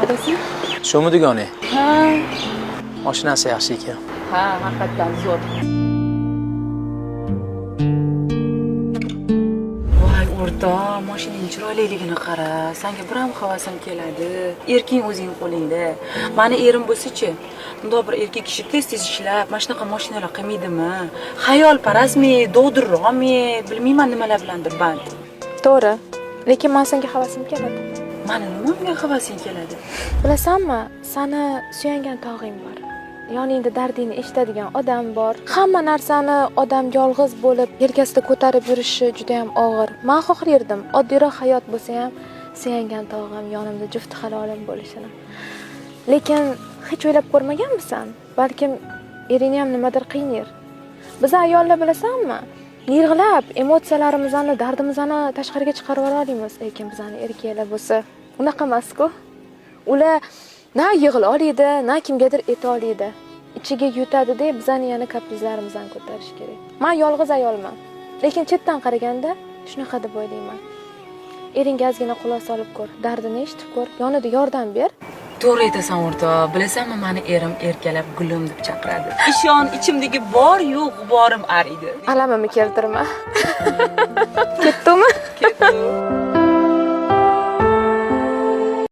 qarasang. Shumi dugoni? Ha, Mashinasi yaxshi ekan. ha, haqiqatdan zo'r. Voy, o'rtoq, mashinang chiroyliligini qara. Senga bir ham havasim keladi. Erking o'zing qo'lingda. Mani erim bo'lsa-chi, bundoq bir erkak kishi tez-tez ishlab, mana shunaqa mashinalar qilmaydimi? Xayolparastmi, dovdirroqmi, bilmayman nimalar bilandir band. To'g'ri. Lekin men senga havasim keladi. Mani nimamga havasing keladi? Bilasanmi, seni suyangan tog'ing bor. Yoningda dardingni eshitadigan odam bor. Hamma narsani odam yolg'iz bo'lib, yelkasida ko'tarib yurishi juda ham og'ir. Men xohlardim, oddiyroq hayot bo'lsa ham suyangan tog'im yonimda juft halolim bo'lishini. Lekin hech o'ylab ko'rmaganmisan? Balkim eringni ham nimadir qiynar. Biz ayollar bilasanmi? Yig'lab, emotsiyalarimizni, dardimizni tashqariga chiqarib olamiz, lekin bizning erkaklar bo'lsa, unaqa emas-ku. Ular na yig'la oladi, na kimgadir ayta oladi. Ichiga yutadi-da, bizani yana kaprizlarimizdan ko'tarish kerak. Men yolg'iz ayolman, lekin chetdan qaraganda shunaqa deb o'ylayman. Eringga ozgina quloq solib ko'r, dardini eshitib ko'r, yonida yordam ber. To'g'ri aytasan o'rtoq. Bilasanmi, meni erim erkalab gulim deb chaqiradi. Ishon, ichimdagi bor yo'q g'uborim ariydi. Alamimni keltirma. Ketdimi? Ketdi.